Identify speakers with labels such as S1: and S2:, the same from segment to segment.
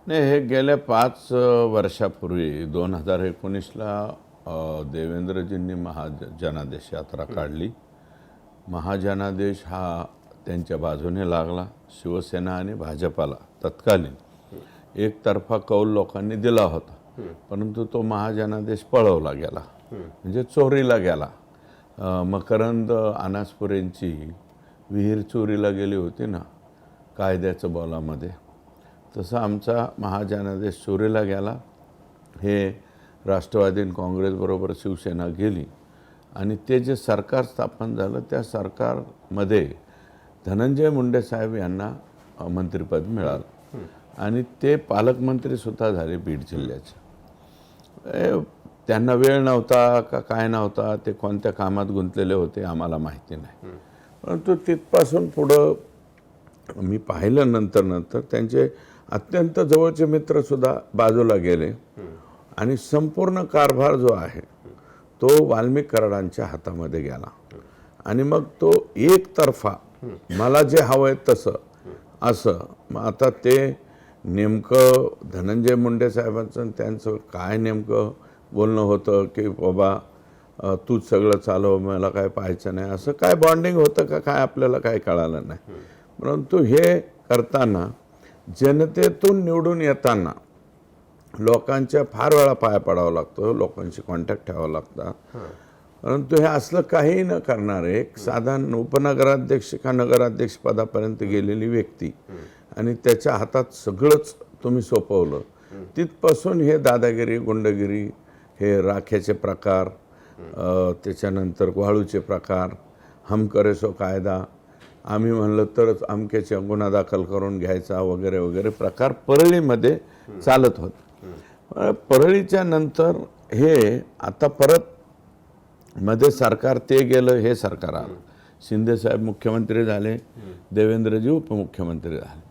S1: नाही, हे गेल्या 5 वर्षापूर्वी 2019ला देवेंद्रजींनी महाजनादेश यात्रा काढली. महाजनादेश हा त्यांच्या बाजूने लागला. शिवसेना आणि भाजपाला तत्कालीन एकतर्फा कौल लोकांनी दिला होता, परंतु तो महाजनादेश पळवला गेला, म्हणजे चोरीला गेला. मकरंद अनासपुरेंची विहीर चोरीला गेली होती ना कायद्याचं बॉलामध्ये, तसं आमचा महाजनादेश चोरीला गेला. हे राष्ट्रवादी काँग्रेसबरोबर शिवसेना गेली आणि ते जे सरकार स्थापन झालं त्या सरकारमध्ये धनंजय मुंडे साहेब यांना मंत्रिपद मिळालं आणि ते पालकमंत्रीसुद्धा झाले बीड जिल्ह्याचे. त्यांना वेळ नव्हता का काय नव्हता, ते कोणत्या कामात गुंतलेले होते आम्हाला माहिती नाही, परंतु तिथपासून पुढं मी पाहिलं नंतर त्यांचे अत्यंत जवळचे मित्रसुद्धा बाजूला गेले आणि संपूर्ण कारभार जो आहे तो वाल्मिक कराडांच्या हातामध्ये गेला. आणि मग तो एकतर्फा मला जे हवं आहे तसं असं. मग आता ते नेमकं धनंजय मुंडे साहेबांचं त्यांचं काय नेमकं बोलणं होतं की बाबा तूच सगळं चालव, मला काय पाहायचं नाही, असं काय बॉन्डिंग होतं का काय आपल्याला काय कळालं नाही. परंतु हे करताना जनतेतून निवडून येताना लोकांच्या फार वेळा पाया पडावं लागतं, लोकांशी कॉन्टॅक्ट ठेवावं लागतं. परंतु हे असलं काही न करणारे एक साधारण उपनगराध्यक्ष का नगराध्यक्ष पदापर्यंत गेलेली व्यक्ती आणि त्याच्या हातात सगळंच तुम्ही सोपवलं, तिथपासून हे दादागिरी, गुंडगिरी, हे राख्याचे प्रकार, त्याच्यानंतर वाळूचे प्रकार, हम करे सो कायदा, आम्ही म्हणलं तरच अमक्याच्या गुन्हा दाखल करून घ्यायचा वगैरे वगैरे प्रकार परळीमध्ये चालत होते. परळीच्या नंतर हे आता परत मध्ये सरकार ते गेलं, हे सरकार आलं. शिंदेसाहेब मुख्यमंत्री झाले, देवेंद्रजी उपमुख्यमंत्री झाले.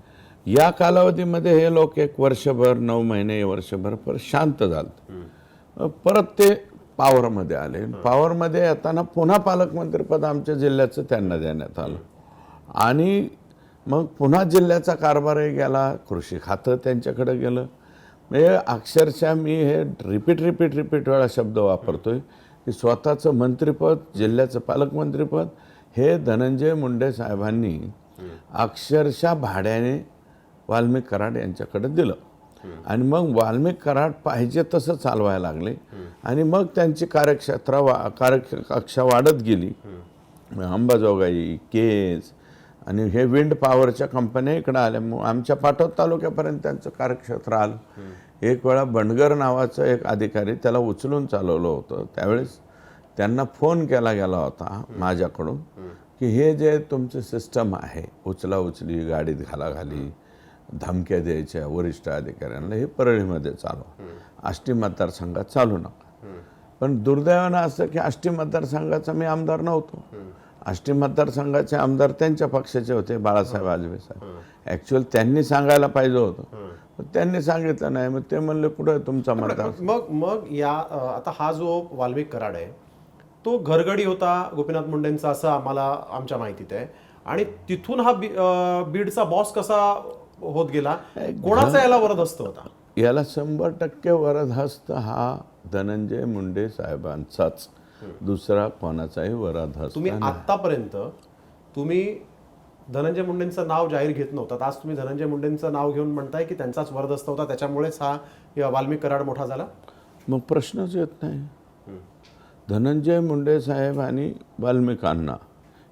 S1: या कालावधीमध्ये हे लोक एक वर्षभर, 9 महिने, वर्षभर परत शांत झालं. परत ते पॉवरमध्ये आले. पॉवरमध्ये येताना पुन्हा पालकमंत्रीपद आमच्या जिल्ह्याचं त्यांना देण्यात आलं आणि मग पुन्हा जिल्ह्याचा कारभारही गेला, कृषी खातं त्यांच्याकडे गेलं. म्हणजे अक्षरशः मी हे रिपीट वेळा शब्द वापरतोय की स्वतःचं मंत्रिपद, जिल्ह्याचं पालकमंत्रीपद हे धनंजय मुंडे साहेबांनी अक्षरशः भाड्याने वाल्मिक कराड यांच्याकडे दिलं आणि मग वाल्मिक कराड पाहिजे तसं चालवायला लागले आणि मग त्यांची कार्यकक्षा वाढत गेली. अंबाजोगाई, केज आणि हे विंड पॉवरच्या कंपन्या इकडं आल्या. आमच्या पाटोद तालुक्यापर्यंत त्यांचं कार्यक्षेत्र आलं. एक वेळा बंडगर नावाचं एक अधिकारी त्याला उचलून चालवलं होतं. त्यावेळेस त्यांना फोन केला गेला होता माझ्याकडून की हे जे तुमचं सिस्टम आहे, उचलाउचली, गाडीत घालाघाली, धमक्या द्यायच्या वरिष्ठ अधिकाऱ्यांना, हे परळीमध्ये चालू, आष्टी मतदारसंघात चालू नका. पण दुर्दैवानं असं की आष्टी मतदारसंघाचा मी आमदार नव्हतो. आष्टी मतदारसंघाचे आमदार त्यांच्या पक्षाचे होते, बाळासाहेब आजबे साहेब. ॲक्च्युअल त्यांनी सांगायला पाहिजे होतं, पण त्यांनी सांगितलं नाही. मग ते म्हणले कुठं तुमचा मतदार.
S2: मग या आता हा जो वाल्मिक कराड आहे तो घरगडी होता गोपीनाथ मुंडेंचा असं आमच्या माहितीत आहे. आणि तिथून हा बीडचा बॉस कसा होत गेला, कोणाचा याला वरदहस्त होता?
S1: याला 100% वरदहस्त हा धनंजय मुंडे साहेबांचाच, दुसरा कोणाचाही वरदहस्त.
S2: तुम्ही आतापर्यंत धनंजय मुंडेंचं नाव जाहीर घेत नव्हतात, आज तुम्ही धनंजय मुंडेंचं नाव घेऊन म्हणताय की त्यांचाच वरदहस्त होता, त्याच्यामुळेच हा वाल्मिक कराड मोठा झाला.
S1: मग प्रश्नच येत नाही. धनंजय मुंडे साहेब आणि वाल्मिकांना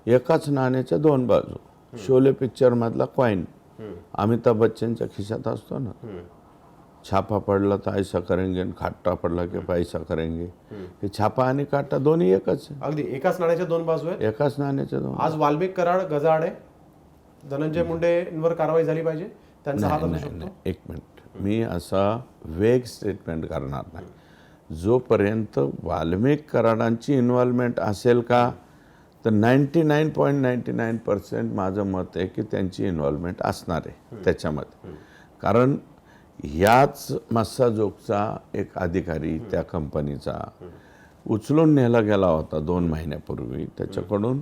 S1: एकाच नाण्याच्या 2 बाजू. शोले पिक्चर मधला कॉइन अमिताभ बच्चनच्या खिशात असतो ना, छापा पडला तर ऐसा करेंगे, खाटा पडला की पैसा करेंगे. हे छापा आणि काटा दोन्ही एकच आहे.
S2: अगदी एकाच नाण्याच्या 2 बाजू आहेत.
S1: एकाच नाण्याच्या 2.
S2: आज वाल्मिक कराड गजाआड आहे, धनंजय मुंडेंवर कारवाई झाली पाहिजे, त्यांचा हात असू शकतो.
S1: एक मिनिट, मी असा वेग स्टेटमेंट करणार नाही. जोपर्यंत वाल्मिक कराडांची इन्व्हॉल्वमेंट असेल का, तर 99.99% माझं मत आहे की त्यांची इन्व्हॉल्वमेंट असणार आहे त्याच्यामध्ये. कारण याच मस्साजोगचा एक अधिकारी त्या कंपनीचा उचलून नेला गेला होता 2 महिन्यापूर्वी. त्याच्याकडून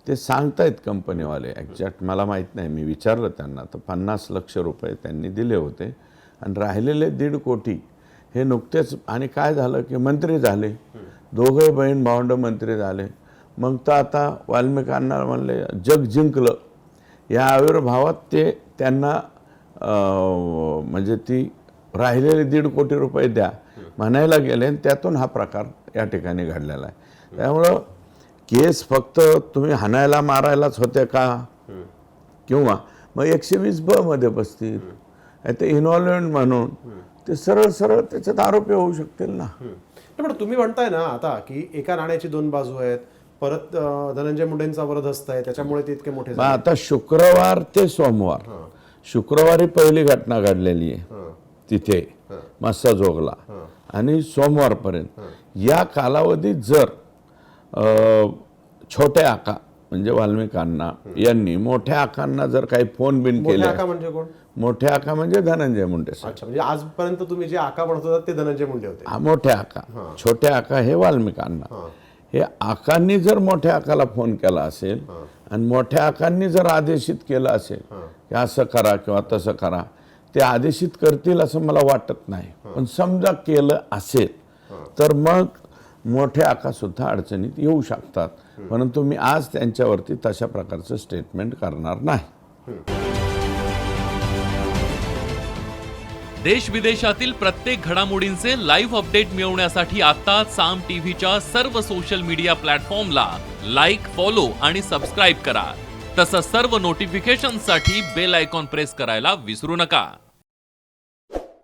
S1: ते सांगतायत कंपनीवाले, एक्झॅक्ट मला माहीत नाही, मी विचारलं त्यांना, तर 50 लाख रुपये त्यांनी दिले होते आणि राहिलेले 1.5 कोटी हे नुकतेच, आणि काय झालं की मंत्री झाले, दोघे बहीण भावंड मंत्री झाले. मग तर आता वाल्मिकांना म्हणले जग जिंकलं, या आविर्भावात ते त्यांना म्हणजे ती राहिलेले 1.5 कोटी रुपये द्या म्हणायला गेले, आणि त्यातून हा प्रकार या ठिकाणी घडलेला आहे. त्यामुळं केस फक्त तुम्ही हाणायला मारायलाच होते का, किंवा मग 120B मध्ये बसतील, ते इन्व्हॉल्वमेंट म्हणून ते सरळ सरळ त्याच्यात आरोपी होऊ शकतील ना.
S2: पण तुम्ही म्हणताय ना आता की एका नाण्याची 2 बाजू आहेत, परत धनंजय मुंडेंचा वरदहस्त आहे, त्याच्यामुळे ते इतके मोठे
S1: मग आता शुक्रवार ते सोमवार, शुक्रवारी पहिली घटना घडलेली आहे तिथे मस्साजोगला, आणि सोमवारपर्यंत या कालावधीत जर छोटे आका म्हणजे वाल्मिकांना यांनी मोठ्या आकांना जर काही फोन बिन केले,
S2: मोठे आका म्हणजे कोण?
S1: मोठे आका म्हणजे धनंजय मुंडे साहेब.
S2: अच्छा, म्हणजे आजपर्यंत तुम्ही जे आका म्हणत होता ते धनंजय मुंडे होते.
S1: हा मोठे आका, छोटे आका हे वाल्मिकांना. हे आकांनी जर मोठ्या आकाला फोन केला असेल आणि मोठ्या आकांनी जर आदेशित केलं असेल की असं करा किंवा तसं करा, ते आदेशित करतील असं मला वाटत नाही. पण समजा केलं असेल तर मग मोठे आका सुद्धा अडचणीत येऊ शकतात. परंतु मी आज त्यांच्यावरती तशा प्रकारचं स्टेटमेंट करणार नाही.
S3: देश विदेशातील प्रत्येक घडामोडींचे लाईव्ह अपडेट मिळवण्यासाठी आता साम टीव्हीच्या सर्व सोशल मीडिया प्लॅटफॉर्मला लाईक, फॉलो आणि सबस्क्राईब करा. तसंच सर्व नोटिफिकेशनसाठी बेल आयकॉन प्रेस करायला विसरू नका.